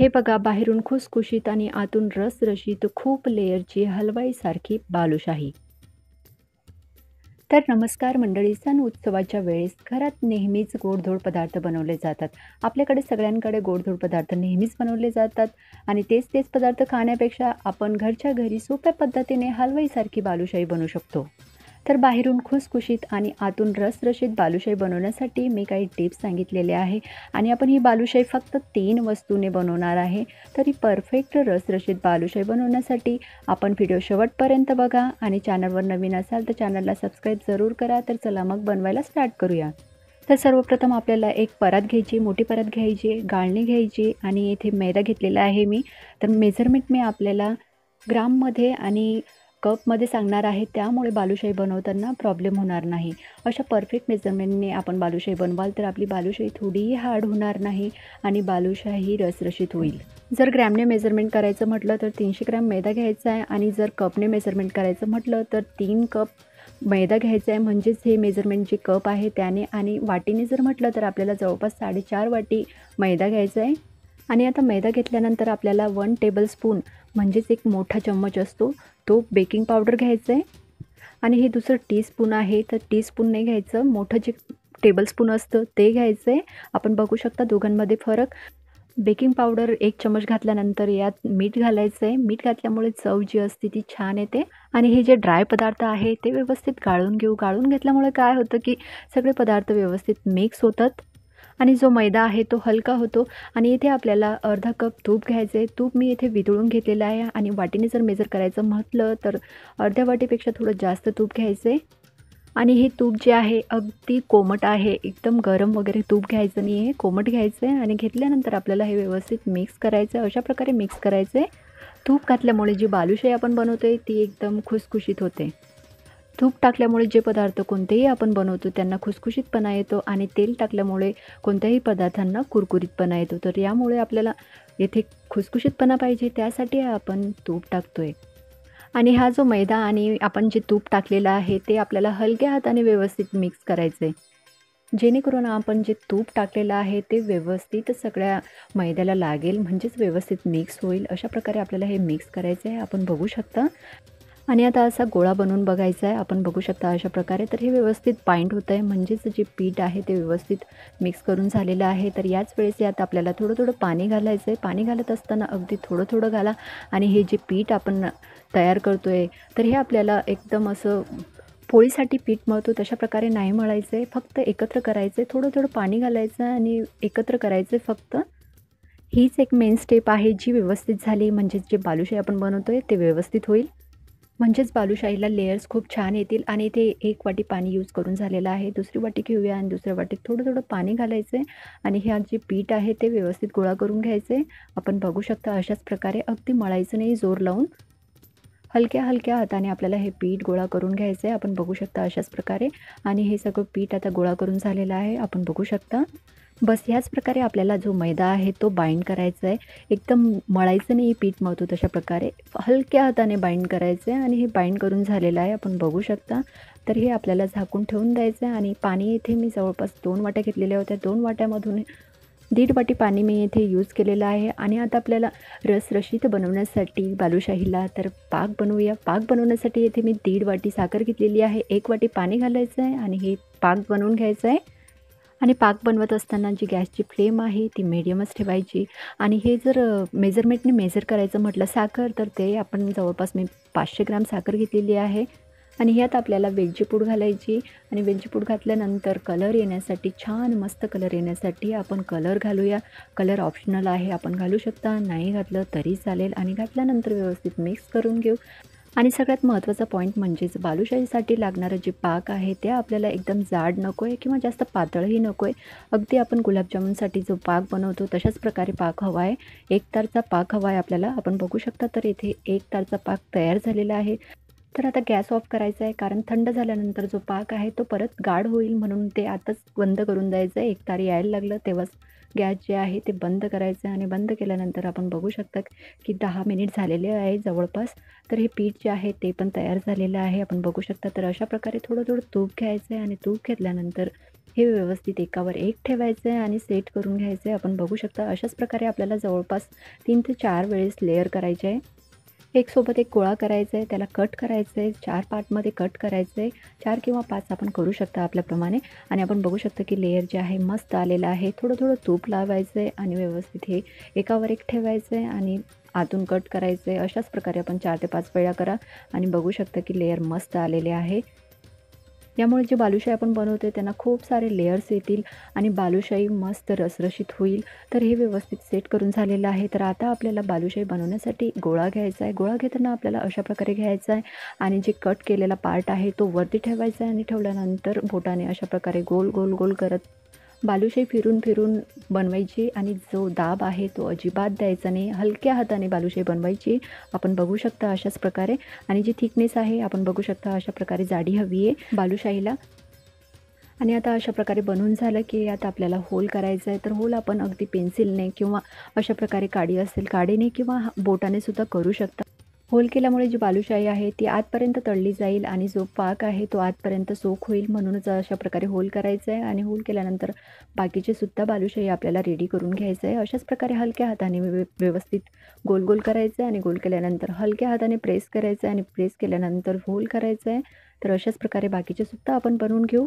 हे बघा बाहेरून खुसखुशीत आणि आतून रसरशीत खूप लेयरची हलवाईसारखी बालुशाही. तर नमस्कार मंडळी, सण उत्सवाच्या वेळेस घरात नेहमीच गोडधोड पदार्थ बनवले जातात. आपल्याकडे सगळ्यांकडे गोडधोड पदार्थ नेहमीच बनवले जातात आणि तेच पदार्थ खाण्यापेक्षा आपण घरच्या घरी सोप्या पद्धतीने हलवाईसारखी बालुशाही बनवू शकतो. तर बाहेरून खुसखुशीत आणि आतून रसरशीत बालुशाही बनवण्यासाठी मी काही टिप्स सांगितलेले आहे आणि आपण ही बालुशाही फक्त 3 वस्तूने बनवणार आहे. तर ही परफेक्ट रसरशीत बालुशाही बनवण्यासाठी आपण व्हिडिओ शेवटपर्यंत बघा आणि चॅनलवर नवीन असाल तर चॅनलला सबस्क्राईब जरूर करा. तर चला मग बनवायला स्टार्ट करूया. तर सर्वप्रथम आपल्याला एक परात घ्यायची, मोठी परात घ्यायची, गाळणी घ्यायची आणि इथे मैदा घेतलेला आहे मी. तर मेजरमेंट मी आपल्याला ग्राममध्ये आणि कपमध्ये सांगणार आहे, त्यामुळे बालुशाही बनवताना प्रॉब्लेम होणार नाही. अशा परफेक्ट मेजरमेंटने आपण बालुशाही बनवाल तर आपली बालुशाही थोडीही हार्ड होणार नाही आणि बालुशाही रसरशीत होईल. जर ग्रॅमने मेजरमेंट करायचं म्हटलं तर 300 ग्रॅम मैदा घ्यायचा आहे आणि जर कपने मेजरमेंट करायचं म्हटलं तर 3 कप मैदा घ्यायचा आहे. म्हणजेच हे मेजरमेंट जे कप आहे त्याने, आणि वाटीने जर म्हटलं तर आपल्याला जवळपास 4.5 वाटी मैदा घ्यायचा आहे. आणि आता मैदा घेतल्यानंतर आपल्याला 1 टेबलस्पून म्हणजेच एक मोठा चम्मच असतो तो बेकिंग पावडर घ्यायचं आहे. आणि हे दुसरं टीस्पून आहे, तर टीस्पून नाही घ्यायचं, मोठं जे टेबलस्पून असतं ते घ्यायचं आहे. आपण बघू शकता दोघांमध्ये फरक. बेकिंग पावडर 1 चम्मच घातल्यानंतर यात मीठ घालायचं आहे. मीठ घातल्यामुळे चव जी असते ती छान येते. आणि हे जे ड्राय पदार्थ आहे ते व्यवस्थित गाळून घेऊ. गाळून घेतल्यामुळे काय होतं की सगळे पदार्थ व्यवस्थित मिक्स होतात आणि जो मैदा आहे तो हलका होतो. आणि इथे आपल्याला अर्धा कप तूप घ्यायचं आहे. तूप मी इथे वितळून घेतलेलं आहे आणि वाटीने जर मेजर करायचं म्हटलं तर अर्ध्या वाटीपेक्षा थोडं जास्त तूप घ्यायचं आहे. आणि हे तूप जे आहे अगदी कोमट आहे, एकदम गरम वगैरे तूप घ्यायचं नाही आहे, कोमट घ्यायचं आहे. आणि घेतल्यानंतर आपल्याला हे व्यवस्थित मिक्स करायचं आहे. अशा प्रकारे मिक्स करायचं आहे. तूप घातल्यामुळे जी बालुशाही आपण बनवतो आहे ती एकदम खुसखुशीत होते. तूप टाकल्यामुळे जे पदार्थ कोणतेही आपण बनवतो त्यांना खुसखुशीतपणा येतो आणि तेल टाकल्यामुळे कोणत्याही पदार्थांना कुरकुरीतपणा येतो. तर यामुळे आपल्याला येथे खुसखुशीतपणा पाहिजे त्यासाठी आपण तूप टाकतो आहे. आणि हा जो मैदा आणि आपण जे तूप टाकलेलं आहे ते आपल्याला हलक्या हाताने व्यवस्थित मिक्स करायचं आहे. जेणेकरून आपण जे तूप टाकलेलं आहे ते व्यवस्थित सगळ्या मैद्याला लागेल, म्हणजेच व्यवस्थित मिक्स होईल. अशा प्रकारे आपल्याला हे मिक्स करायचं आहे. आपण बघू शकता. आणि आता असा गोळा बनवून बघायचा आहे. आपण बघू शकता अशा प्रकारे. तर हे व्यवस्थित बाइंड होतं आहे, म्हणजेच जे पीठ आहे ते व्यवस्थित मिक्स करून झालेलं आहे. तर याच वेळेस यात आपल्याला थोडं पाणी घालायचं आहे. पाणी घालत असताना अगदी थोडं घाला. आणि हे जे पीठ आपण तयार करतो आहे तर हे आपल्याला एकदम असं पोळीसाठी पीठ मळतो तशा प्रकारे नाही मळायचं आहे. फक्त एकत्र करायचं आहे. थोडं पाणी घालायचं आणि एकत्र करायचं आहे फक्त. हीच एक मेन स्टेप आहे जी व्यवस्थित झाली म्हणजेच जे बालुशाही आपण बनवतो आहे ते व्यवस्थित होईल. म्हणजेच बालुशाहीला लेयर्स खूप छान येतील. आणि इथे 1 वाटी पाणी यूज करून झालेलं आहे. दुसरी वाटी घेऊया आणि दुसऱ्या वाटीत थोडं पाणी घालायचं आहे आणि हे जे पीठ आहे ते व्यवस्थित गोळा करून घ्यायचं आहे. आपण बघू शकता अशाच प्रकारे अगदी मळायचं नाही जोर लावून. हलक्या हाताने आपल्याला हे पीठ गोळा करून घ्यायचं आहे. आपण बघू शकता अशाच प्रकारे. आणि हे सगळं पीठ आता गोळा करून झालेलं आहे. आपण बघू शकता. बस ह्याच प्रकारे आपल्याला जो मैदा आहे तो बाइंड करायचा आहे. एकदम मळायचं नाही, पीठ मळतो तशा प्रकारे हलक्या हाताने बाइंड करायचं आहे. आणि हे बाइंड करून झालेलं आहे. आपण बघू शकता. तर हे आपल्याला झाकून ठेवून द्यायचं आहे. आणि पाणी इथे मी जवळपास 2 वाट्या घेतलेल्या होत्या. 2 वाट्यामधून 1.5 वाटी पाणी मी इथे यूज केलेलं आहे. आणि आता आपल्याला रसरशीत बनवण्यासाठी बालुशाहीला तर पाक बनवूया. पाक बनवण्यासाठी इथे मी 1.5 वाटी साखर घेतलेली आहे. 1 वाटी पाणी घालायचं आहे आणि हे पाक बनवून घ्यायचं आहे. आणि पाक बनवत असताना जी गॅसची फ्लेम आहे ती मीडियमच ठेवायची. आणि हे जर मेजरमेंटने मेजर करायचं म्हटलं साखर तर ते आपण जवळपास मी 500 ग्रॅम साखर घेतलेली आहे. आणि ह्यात आपल्याला वेलची पूड घालायची. आणि वेलची पूड घातल्यानंतर कलर येण्यासाठी, छान मस्त कलर येण्यासाठी आपण कलर घालूया. कलर ऑप्शनल आहे, आपण घालू शकता, नाही घातलं तरी चालेल. आणि घातल्यानंतर व्यवस्थित मिक्स करून घेऊ. आणि सगळ्यात महत्त्वाचा पॉईंट म्हणजेच बालुशाहीसाठी लागणारं जे पाक आहे ते आपल्याला एकदम जाड नको आहे किंवा जास्त पातळही नको आहे. अगदी आपण गुलाबजामुनसाठी जो पाक बनवतो तशाच प्रकारे पाक हवा आहे. एकतारचा पाक हवा आहे आपल्याला. आपण बघू शकता. तर इथे एकतारचा पाक तयार झालेला आहे. तर आता गॅस ऑफ करायचा आहे, कारण थंड झाल्यानंतर जो पाक आहे तो परत गाढ होईल, म्हणून ते आताच बंद करून द्यायचं आहे. एकतार यायला लागलं तेव्हाच गॅस जे आहे ते बंद करायचं आहे. आणि बंद केल्यानंतर आपण बघू शकता की 10 मिनिट झालेले आहे जवळपास. तर हे पीठ जे आहे ते पण तयार झालेलं आहे. आपण बघू शकता. तर अशा प्रकारे थोडं तूप घ्यायचं आहे आणि तूप घेतल्यानंतर हे व्यवस्थित एकावर एक ठेवायचं आहे आणि सेट करून घ्यायचं आहे. आपण बघू शकता अशाच प्रकारे आपल्याला जवळपास 3 ते 4 वेळेस लेयर करायचे आहे. एक सोबत एक गोळा करायचा आहे, त्याला कट करायचं आहे, 4 पार्टमध्ये कट करायचं आहे. 4 किंवा 5 आपण करू शकता आपल्याप्रमाणे आणि आपण बघू शकता की लेयर जे आहे मस्त आलेलं आहे. थोडं-थोडं तूप लावायचं आहे आणि व्यवस्थित हे एकावर एक ठेवायचं आहे आणि आतून कट करायचं आहे. अशाच प्रकारे आपण 4 ते 5 वेळा करा आणि बघू शकता की लेयर मस्त आलेले आहे. यामुळे जे बालुशाही आपण बनवतोय त्यांना खूप सारे लेयर्स येतील आणि बालुशाही मस्त रसरशीत होईल. तर हे व्यवस्थित सेट करून झालेलं आहे. तर आता आपल्याला बालुशाही बनवण्यासाठी गोळा घ्यायचा आहे. गोळा घेताना आपल्याला अशा प्रकारे घ्यायचा आहे आणि जे कट केलेला पार्ट आहे तो वरती ठेवायचा आहे आणि ठेवल्यानंतर बोटाने अशा प्रकारे गोल, गोल, गोल करत बालुशाही फिरून-फिरून बनवायची आणि जो दाब आहे तो अजिबात द्यायचा नाही. हलक्या हाताने बालुशाही बनवायची. आपण बघू शकता अशाच प्रकारे आणि जी थिकनेस आहे आपण बघू शकता अशा प्रकारे जाडी हवी आहे बालुशाहीला. आणि आता अशा प्रकारे बनवून झालं की आता आपल्याला होल करायचं आहे. तर होल आपण अगदी पेन्सिलने किंवा अशा प्रकारे काडी असेल काडीने किंवा बोटाने सुद्धा करू शकता. होल केल्यामुळे जी बालुशाही आहे ती आतपर्यंत तळली जाईल आणि जो पाक आहे तो आतपर्यंत सोक होईल. म्हणूनच अशा प्रकारे होल करायचं आहे आणि होल केल्यानंतर बाकीचे सुद्धा बालुशाही आपल्याला रेडी करून घ्यायचं आहे. अशाच प्रकारे हलक्या हाताने व्यवस्थित गोल गोल करायचं आहे आणि गोल केल्यानंतर हलक्या हाताने प्रेस करायचं आहे आणि प्रेस केल्यानंतर होल करायचं आहे. तर अशाच प्रकारे बाकीचे सुद्धा आपण बनवून घेऊ.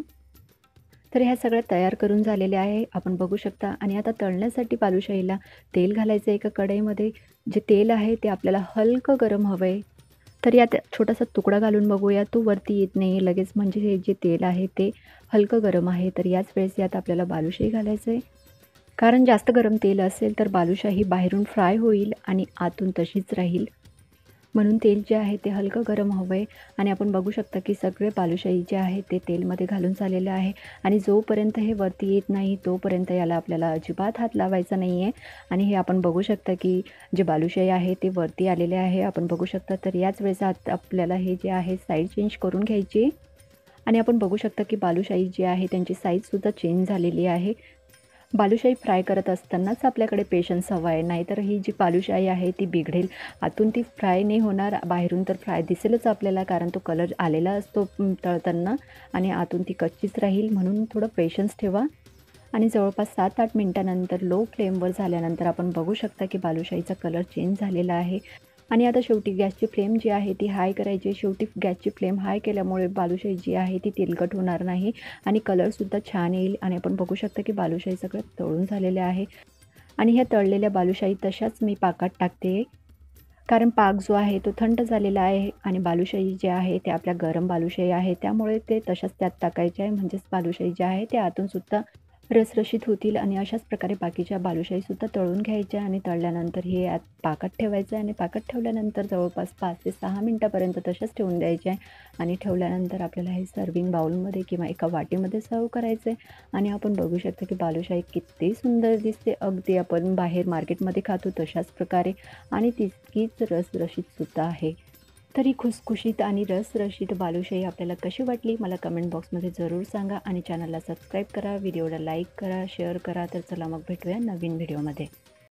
तर ह्या सगळ्या तयार करून झालेल्या आहे आपण बघू शकता आणि आता तळण्यासाठी बालुशाहीला तेल घालायचं आहे एका कढईमध्ये. जे तेल आहे ते आपल्याला हलकं गरम हवं आहे. तर यात छोटासा तुकडा घालून बघूया, तो वरती येत नाही आहे लगेच म्हणजे हे जे तेल आहे ते हलकं गरम आहे. तर याच वेळेस यात आपल्याला बालुशाही घालायचं आहे. कारण जास्त गरम तेल असेल तर बालुशाही बाहेरून फ्राय होईल आणि आतून तशीच राहील. म्हणून तेल जे आहे ते हलकं गरम हवं आहे आणि आपण बघू शकता की सगळे बालुशाही जे आहे ते तेलमध्ये घालून झालेलं आहे आणि जोपर्यंत हे वरती येत नाही तोपर्यंत याला आपल्याला अजिबात हात लावायचा नाही आहे. आणि हे आपण बघू शकता की जे बालुशाही आहे ते वरती आलेले आहे आपण बघू शकता. तर याच वेळेस आपल्याला हे जे आहे साईड चेंज करून घ्यायची आणि आपण बघू शकता की बालुशाही जी आहे त्यांची साईजसुद्धा चेंज झालेली आहे. बालुशाही फ्राय करत असतानाच आपल्याकडे पेशन्स हवा आहे, नाहीतर ही जी बालुशाही आहे ती बिघडेल. आतून ती फ्राय नाही होणार, बाहेरून तर फ्राय दिसेलच आपल्याला कारण तो कलर आलेला असतो तळताना आणि आतून ती कच्चीच राहील. म्हणून थोडं पेशन्स ठेवा. आणि जवळपास 7-8 मिनिटानंतर लो फ्लेमवर झाल्यानंतर आपण बघू शकता की बालुशाहीचा कलर चेंज झालेला आहे. आणि आता शेवटी गॅसची फ्लेम जी आहे ती हाय करायची. शेवटी गॅसची फ्लेम हाय केल्यामुळे बालुशाही जी आहे ती तेलकट होणार नाही आणि कलरसुद्धा छान येईल. आणि आपण बघू शकता की बालुशाही सगळं तळून झालेले आहे आणि ह्या तळलेल्या बालुशाही तशाच मी पाकात टाकते. कारण पाक जो आहे तो थंड झालेला आहे आणि बालुशाही जे आहे ते आपल्या गरम बालुशाही आहे त्यामुळे ते तशाच त्यात टाकायचे आहे. म्हणजेच बालुशाही जे आहे ते आतूनसुद्धा रसरशीत होतील आणि अशाच प्रकारे बाकीच्या बालुशाहीसुद्धा तळून घ्यायच्या आणि तळल्यानंतर हे यात पाकात ठेवायचं आहे आणि पाकात ठेवल्यानंतर जवळपास 5 ते 6 मिनिटापर्यंत तशाच ठेवून द्यायचे आहे आणि ठेवल्यानंतर आपल्याला हे सर्विंग बाउलमध्ये किंवा एका वाटीमध्ये सर्व करायचं आहे. आणि आपण बघू शकता की बालुशाही किती सुंदर दिसते, अगदी आपण बाहेर मार्केटमध्ये खातो तशाच प्रकारे आणि तितकीच रसरशीतसुद्धा आहे. तर ही खुसखुशीत आणि रसरशीत बालुशाही आपल्याला कशी वाटली मला कमेंट बॉक्समध्ये जरूर सांगा आणि चॅनलला सबस्क्राईब करा, व्हिडिओला लाईक करा, शेअर करा. तर चला मग भेटूया नवीन व्हिडिओमध्ये.